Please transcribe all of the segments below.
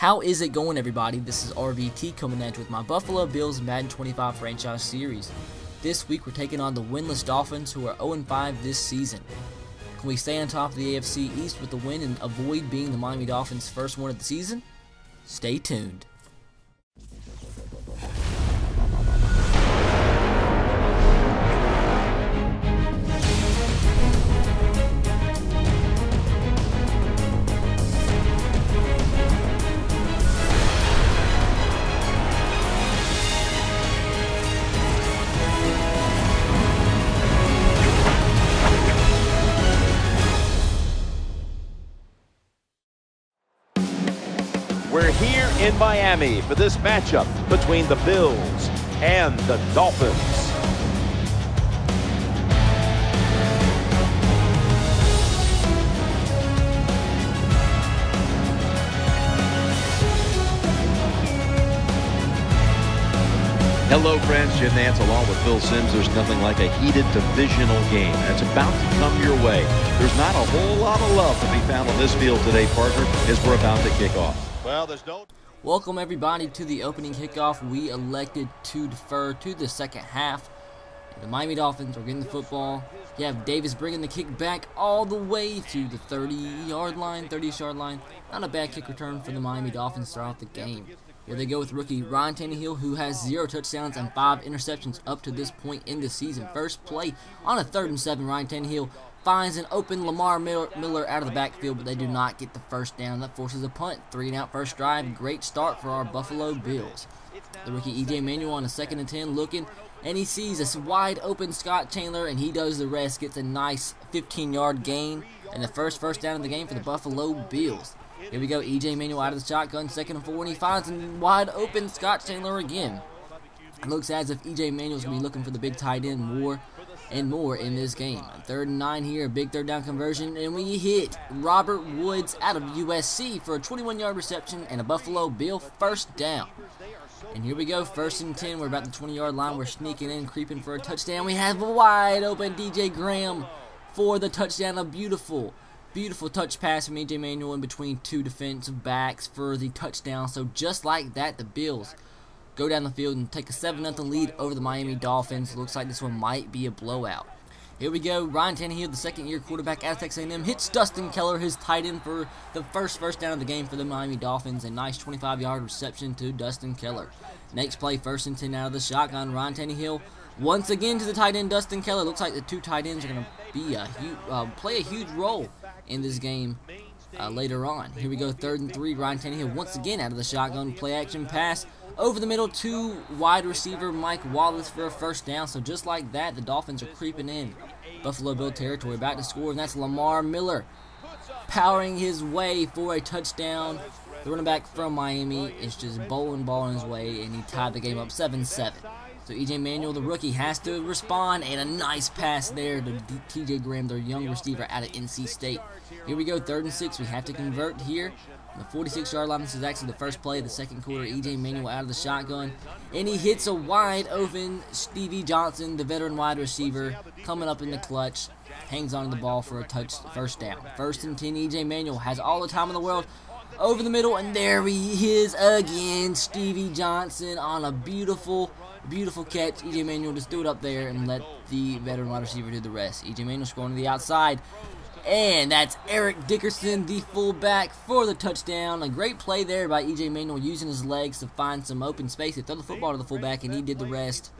How is it going, everybody? This is RVT coming at you with my Buffalo Bills Madden 25 franchise series. This week we're taking on the winless Dolphins, who are 0-5 this season. Can we stay on top of the AFC East with the win and avoid being the Miami Dolphins' first one of the season? Stay tuned. We're here in Miami for this matchup between the Bills and the Dolphins. Hello friends, Jim Nance along with Phil Sims. There's nothing like a heated divisional game that's about to come your way. There's not a whole lot of love to be found on this field today, partner, as we're about to kick off. Well, there's no... Welcome everybody to the opening kickoff. We elected to defer to the second half. The Miami Dolphins are getting the football. You have Davis bringing the kick back all the way to the 30-yard line, 30-ish yard line. Not a bad kick return for the Miami Dolphins throughout the game. Here they go with rookie Ryan Tannehill, who has 0 touchdowns and 5 interceptions up to this point in the season. First play on a 3rd and 7, Ryan Tannehill finds an open Lamar Miller out of the backfield, but they do not get the first down. That forces a punt. 3-and-out first drive. Great start for our Buffalo Bills. The rookie EJ Manuel on a 2nd and 10 looking, and he sees this wide open Scott Chandler, and he does the rest. Gets a nice 15-yard gain, and the first down of the game for the Buffalo Bills. Here we go, EJ Manuel out of the shotgun, 2nd and 4, and he finds a wide open Scott Chandler again. It looks as if EJ Manuel's going to be looking for the big tight end more and more in this game. 3rd and 9 here, a big 3rd down conversion, and we hit Robert Woods out of USC for a 21-yard reception and a Buffalo Bill first down. And here we go, 1st and 10, we're about the 20-yard line, we're sneaking in, creeping for a touchdown. We have a wide open DJ Graham for the touchdown, a beautiful touch pass from EJ Manuel in between 2 defensive backs for the touchdown. So just like that, the Bills go down the field and take a 7-0 lead over the Miami Dolphins. Looks like this one might be a blowout. Here we go, Ryan Tannehill, the second-year quarterback at Texas A&M, hits Dustin Keller, his tight end, for the first down of the game for the Miami Dolphins. A nice 25-yard reception to Dustin Keller. Next play, 1st and 10 out of the shotgun. Ryan Tannehill once again to the tight end, Dustin Keller. Looks like the 2 tight ends are going to be play a huge role in this game later on. Here we go, 3rd and 3. Ryan Tannehill once again out of the shotgun. Play action pass over the middle to wide receiver Mike Wallace for a first down. So just like that, the Dolphins are creeping in Buffalo Bill territory. Back to score, and that's Lamar Miller powering his way for a touchdown. The running back from Miami is just bowling ball in his way, and he tied the game up 7-7. So EJ Manuel, the rookie, has to respond, and a nice pass there to TJ Graham, their young receiver out of NC State. Here we go, 3rd and 6. We have to convert here. On the 46-yard line, this is actually the first play of the second quarter. EJ Manuel out of the shotgun, and he hits a wide open Stevie Johnson, the veteran wide receiver, coming up in the clutch. Hangs on to the ball for a first down. 1st and 10, EJ Manuel has all the time in the world. Over the middle, and there he is again. Stevie Johnson on a beautiful catch. EJ Manuel just threw it up there and let the veteran wide receiver do the rest. EJ Manuel scoring to the outside, and that's Eric Dickerson, the fullback, for the touchdown. A great play there by EJ Manuel, using his legs to find some open space to throw the football to the fullback, and he did the rest.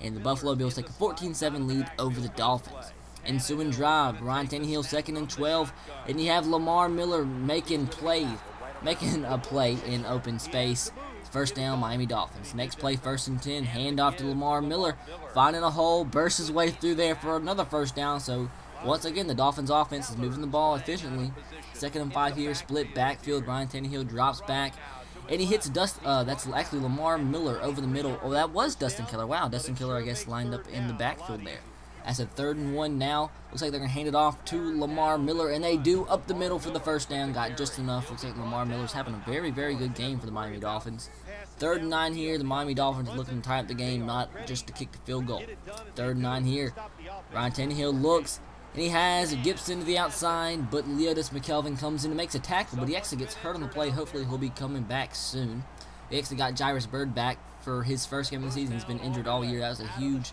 And the Buffalo Bills take a 14-7 lead over the Dolphins. Ensuing drive, Ryan Tannehill, 2nd and 12, and you have Lamar Miller making a play in open space. First down, Miami Dolphins. Next play, 1st and 10, handoff to Lamar Miller, finding a hole, bursts his way through there for another first down. So once again, the Dolphins offense is moving the ball efficiently. 2nd and 5 here, split backfield. Ryan Tannehill drops back, and he hits that's actually Lamar Miller over the middle. Oh, that was Dustin Keller. Wow, Dustin Keller, I guess, lined up in the backfield there. That's a 3rd and 1 now. Looks like they're going to hand it off to Lamar Miller, and they do, up the middle for the first down. Got just enough. Looks like Lamar Miller's having a very, very good game for the Miami Dolphins. 3rd and 9 here. The Miami Dolphins are looking to tie up the game, not just to kick the field goal. 3rd and 9 here. Ryan Tannehill looks, And he has Gibson to the outside, but Leodis McKelvin comes in and makes a tackle, but he actually gets hurt on the play. Hopefully he'll be coming back soon. They actually got Jairus Byrd back for his first game of the season. He's been injured all year. That was a huge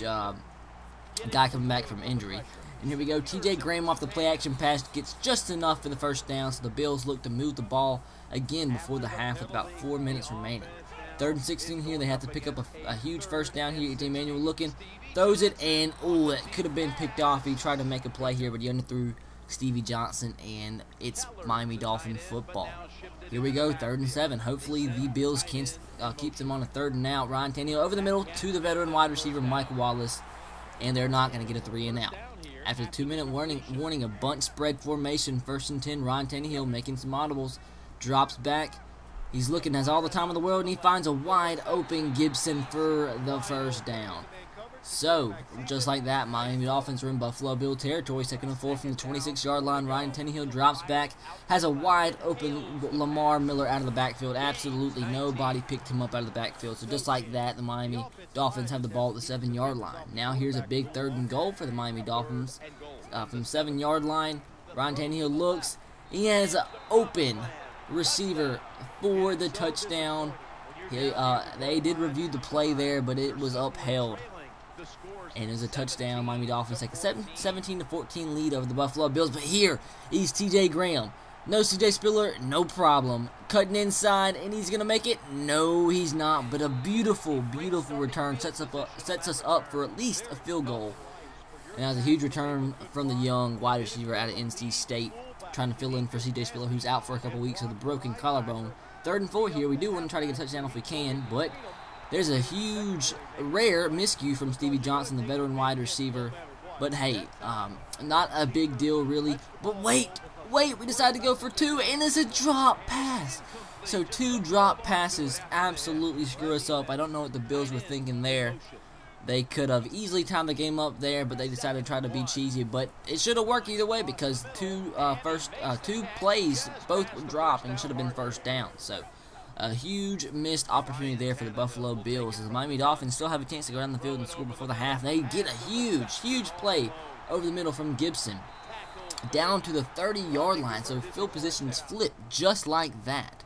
guy coming back from injury. And here we go. TJ Graham off the play action pass gets just enough for the first down, so the Bills look to move the ball again before the half with about 4 minutes remaining. 3rd and 16 here. They have to pick up a huge first down here. AJ Manuel looking, throws it, and oh, it could have been picked off. He tried to make a play here, but he underthrew Stevie Johnson, and it's Miami Dolphin football. Here we go, 3rd and 7. Hopefully the Bills can keep them on a 3rd and out. Ryan Tannehill over the middle to the veteran wide receiver Mike Wallace, and they're not going to get a 3 and out. After the 2-minute warning, a bunt spread formation, 1st and 10. Ryan Tannehill making some audibles, drops back. He's looking, has all the time in the world, and he finds a wide open Gibson for the first down. So, just like that, Miami Dolphins are in Buffalo Bill territory. 2nd and 4 from the 26-yard line. Ryan Tannehill drops back, has a wide open Lamar Miller out of the backfield. Absolutely nobody picked him up out of the backfield. So just like that, the Miami Dolphins have the ball at the 7-yard line. Now here's a big 3rd and goal for the Miami Dolphins. From the 7-yard line, Ryan Tannehill looks. He has an open receiver for the touchdown. They did review the play there, but it was upheld. And it's a touchdown. Miami Dolphins take a 17-14 lead over the Buffalo Bills. But here is TJ Graham. No CJ Spiller, no problem. Cutting inside, and he's going to make it. No, he's not. But a beautiful, beautiful return sets us up for at least a field goal. And that was a huge return from the young wide receiver out of NC State, trying to fill in for CJ Spiller, who's out for a couple weeks with a broken collarbone. 3rd and 4 here. We do want to try to get a touchdown if we can, but there's a huge, rare miscue from Stevie Johnson, the veteran wide receiver. But hey, not a big deal really. But wait, we decided to go for 2, and it's a drop pass. So 2 drop passes absolutely screw us up. I don't know what the Bills were thinking there. They could have easily timed the game up there, but they decided to try to be cheesy. But it should have worked either way, because two plays both would drop and should have been first down. So a huge missed opportunity there for the Buffalo Bills, as the Miami Dolphins still have a chance to go down the field and score before the half. They get a huge play over the middle from Gibson down to the 30-yard line. So field positions flip just like that.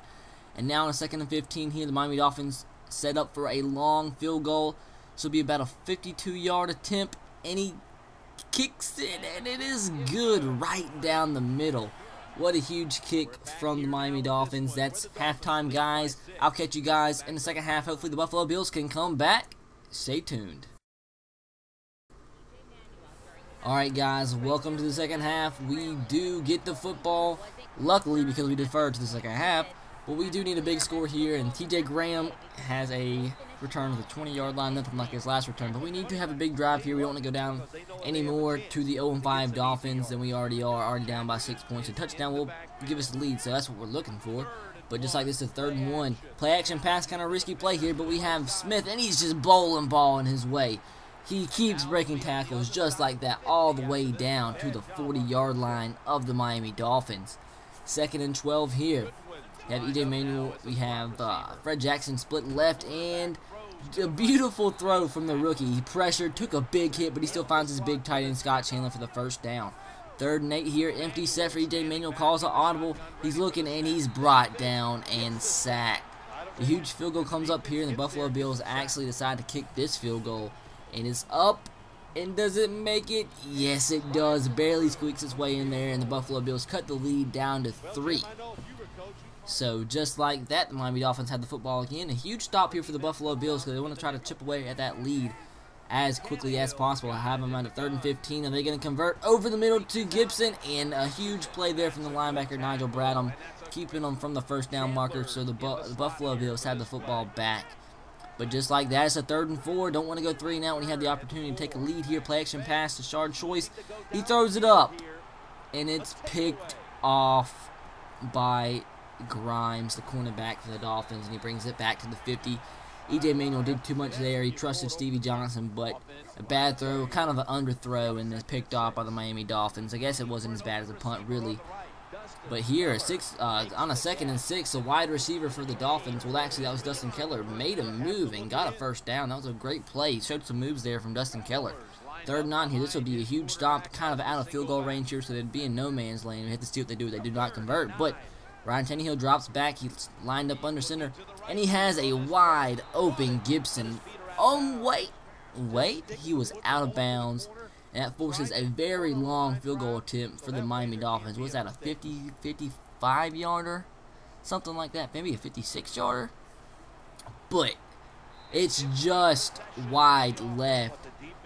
And now on a 2nd and 15 here, the Miami Dolphins set up for a long field goal. This will be about a 52-yard attempt, and he kicks it, and it is good right down the middle. What a huge kick from the Miami Dolphins. That's halftime, guys. I'll catch you guys in the second half. Hopefully the Buffalo Bills can come back. Stay tuned. Alright, guys, welcome to the second half. We do get the football, luckily, because we deferred to the second half. But we do need a big score here, and TJ Graham has a return to the 20-yard line, nothing like his last return. But we need to have a big drive here. We don't want to go down anymore to the 0-5 Dolphins than we already are, already down by 6 points. A touchdown will give us the lead, so that's what we're looking for. But just like this, a 3rd and 1. Play action pass, kind of risky play here, but we have Smith, and he's just bowling ball in his way. He keeps breaking tackles just like that all the way down to the 40-yard line of the Miami Dolphins. 2nd and 12 here. We have EJ Manuel, we have Fred Jackson split left, and a beautiful throw from the rookie. He pressured, took a big hit, but he still finds his big tight end Scott Chandler for the first down. 3rd and 8 here, empty set for EJ Manuel, calls an audible. He's looking, and he's brought down and sacked. The huge field goal comes up here, and the Buffalo Bills actually decide to kick this field goal. And it's up, and does it make it? Yes, it does. Barely squeaks its way in there, and the Buffalo Bills cut the lead down to 3. So just like that, the Miami Dolphins had the football again. A huge stop here for the Buffalo Bills, because they want to try to chip away at that lead as quickly as possible. I have them at 3rd and 15, and they're going to convert over the middle to Gibson, and a huge play there from the linebacker Nigel Bradham, keeping them from the first down marker. So the Buffalo Bills have the football back. But just like that, it's a 3rd and 4. Don't want to go 3 and out when he had the opportunity to take a lead here. Play action pass to Shard Choice. He throws it up, and it's picked off by Grimes, the cornerback for the Dolphins, and he brings it back to the 50. EJ Manuel did too much there. He trusted Stevie Johnson, but a bad throw, kind of an underthrow, and is picked off by the Miami Dolphins. I guess it wasn't as bad as a punt, really. But here, on a 2nd and 6, a wide receiver for the Dolphins, well, actually, that was Dustin Keller, made a move and got a first down. That was a great play. He showed some moves there from Dustin Keller. 3rd and 9 here. This will be a huge stop, kind of out of field goal range here, so they'd be in no man's land. We have to see what they do. They do not convert, but Ryan Tannehill drops back. He's lined up under center, and he has a wide open Gibson. Wait, he was out of bounds, and that forces a very long field goal attempt for the Miami Dolphins. Was that a 55-yarder? Something like that, maybe a 56-yarder? But it's just wide left,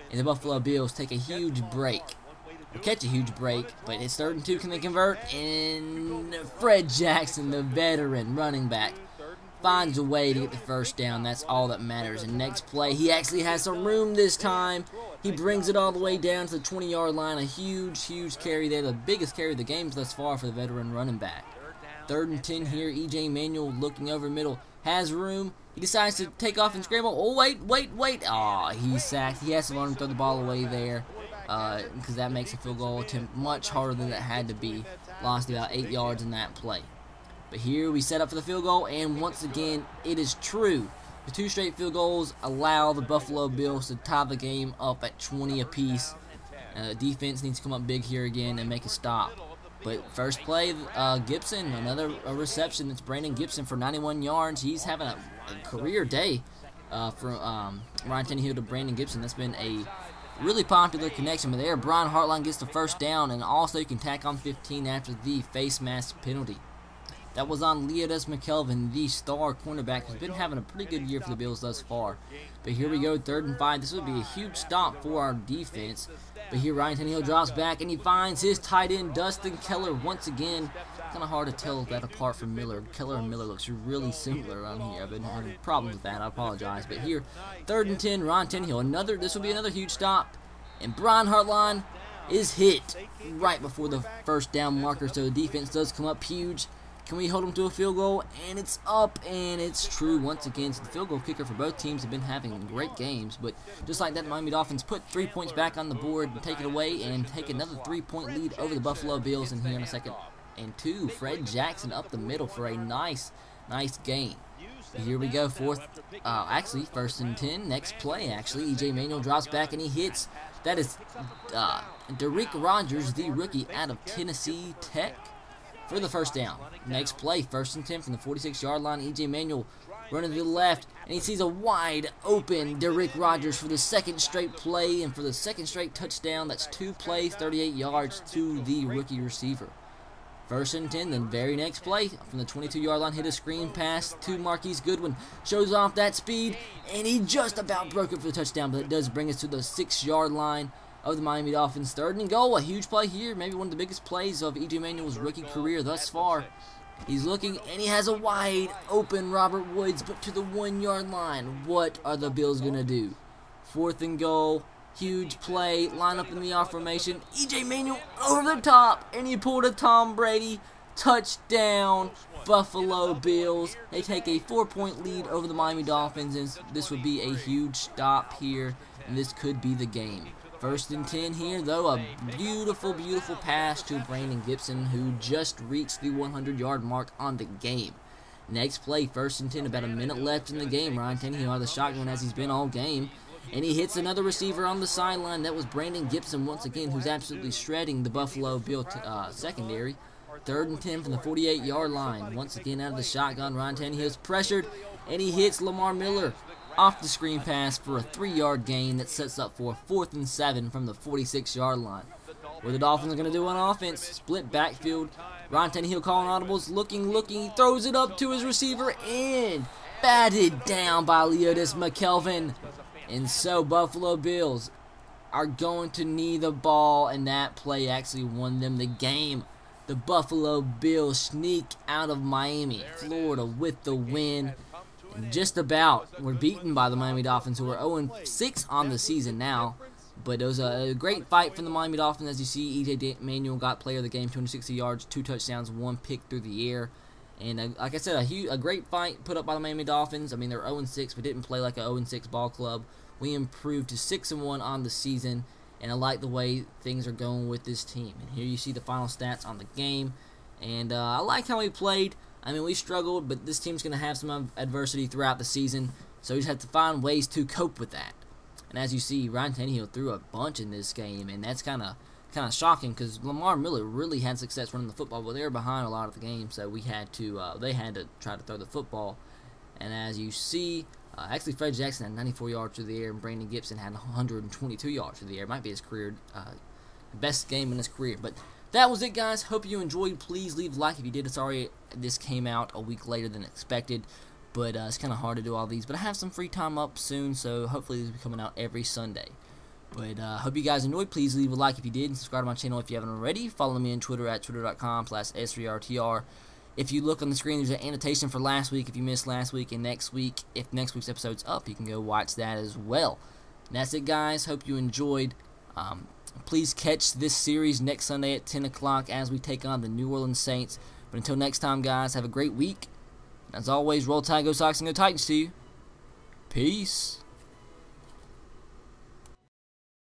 and the Buffalo Bills take a huge break. Catch a huge break, but it's 3rd and 2. Can they convert? And Fred Jackson, the veteran running back, finds a way to get the first down. That's all that matters. And next play, he actually has some room this time. He brings it all the way down to the 20-yard line. A huge carry there. The biggest carry of the game thus far for the veteran running back. 3rd and 10 here. E.J. Manuel looking over middle. Has room. He decides to take off and scramble. Oh, wait. Aw, he's sacked. He has to learn to throw the ball away there. Because that makes a field goal attempt much harder than it had to be. Lost about 8 yards in that play. But here we set up for the field goal, and once again, it is true. The 2 straight field goals allow the Buffalo Bills to tie the game up at 20 apiece. Defense needs to come up big here again and make a stop. But first play, Gibson, another reception. It's Brandon Gibson for 91 yards. He's having a career day from Ryan Tannehill to Brandon Gibson. That's been a really popular connection. But there, Brian Hartline gets the first down, and also you can tack on 15 after the face mask penalty. That was on Leodis McKelvin, the star cornerback, who's been having a pretty good year for the Bills thus far. But here we go, 3rd and 5. This would be a huge stop for our defense. But here Ryan Tannehill drops back, and he finds his tight end, Dustin Keller, once again. Kind of hard to tell that apart from Miller. Keller and Miller looks really similar around here. I've been having problems with that. I apologize. But here, 3rd and 10, Ryan Tannehill. This will be another huge stop. And Brian Hartline is hit right before the first down marker, so the defense does come up huge. Can we hold them to a field goal? And it's up, and it's true once again. So the field goal kicker for both teams have been having great games. But just like that, the Miami Dolphins put 3 points back on the board and take it away and take another 3-point lead over the Buffalo Bills. And here in a 2nd and 2, Fred Jackson up the middle for a nice gain. Here we go, 1st and 10. Next play, actually, E.J. Manuel drops back and he hits. That is Derek Rogers, the rookie out of Tennessee Tech, for the first down. Next play, 1st and 10 from the 46-yard line. E.J. Manuel running to the left, and he sees a wide open Derek Rogers for the 2nd straight play and for the 2nd straight touchdown. That's 2 plays, 38 yards to the rookie receiver. 1st and 10, then very next play from the 22-yard line, hit a screen pass to Marquise Goodwin. Shows off that speed, and he just about broke it for the touchdown, but it does bring us to the 6-yard line of the Miami Dolphins. 3rd and goal, a huge play here, maybe one of the biggest plays of E.J. Manuel's rookie career thus far. He's looking, and he has a wide open Robert Woods, but to the 1-yard line. What are the Bills going to do? 4th and goal, huge play, line up in the off formation. E.J. Manuel over the top, and he pulled a Tom Brady touchdown. Buffalo Bills, they take a 4-point lead over the Miami Dolphins, and this would be a huge stop here, and this could be the game. 1st and 10 here, though, a beautiful pass to Brandon Gibson, who just reached the 100-yard mark on the game. Next play, 1st and 10, about a minute left in the game. Ryan Tannehill out of the shotgun as he's been all game, and he hits another receiver on the sideline. That was Brandon Gibson once again, who's absolutely shredding the Buffalo Bill secondary. 3rd and 10 from the 48-yard line. Once again out of the shotgun, Ryan Tannehill's pressured, and he hits Lamar Miller off the screen pass for a 3-yard gain that sets up for a 4th and 7 from the 46-yard line. What the Dolphins are going to do on offense, split backfield. Ryan Tannehill calling audibles, looking, he throws it up to his receiver, and batted down by Leodis McKelvin. And so Buffalo Bills are going to need the ball, and that play actually won them the game. The Buffalo Bills sneak out of Miami, Florida with the win. Just about were beaten by the Miami Dolphins, who are 0-6 on the season now. But it was a great fight from the Miami Dolphins. As you see, E.J. Manuel got player of the game, 260 yards, 2 touchdowns, 1 pick through the air. And like I said, a great fight put up by the Miami Dolphins. I mean, they're 0-6, but didn't play like an 0-6 ball club. We improved to 6-1 on the season, and I like the way things are going with this team. And here you see the final stats on the game. And I like how we played. I mean, we struggled, but this team's going to have some adversity throughout the season, so we just have to find ways to cope with that. And as you see, Ryan Tannehill threw a bunch in this game, and that's kind of shocking because Lamar Miller really had success running the football, but they were behind a lot of the game, so they had to try to throw the football. And as you see, actually Fred Jackson had 94 yards through the air, and Brandon Gibson had 122 yards through the air. It might be his career best game in his career. But that was it, guys. Hope you enjoyed. Please leave a like if you did. Sorry this came out a week later than expected, but it's kind of hard to do all these. But I have some free time up soon, so hopefully these will be coming out every Sunday. But hope you guys enjoyed. Please leave a like if you did, and subscribe to my channel if you haven't already. Follow me on Twitter at twitter.com/S3RTR. If you look on the screen, there's an annotation for last week if you missed last week, and next week, if next week's episode's up, you can go watch that as well. And that's it, guys. Hope you enjoyed. Please catch this series next Sunday at 10 o'clock as we take on the New Orleans Saints. But until next time, guys, have a great week. As always, roll Tide, go Sox, and go Titans to you. Peace.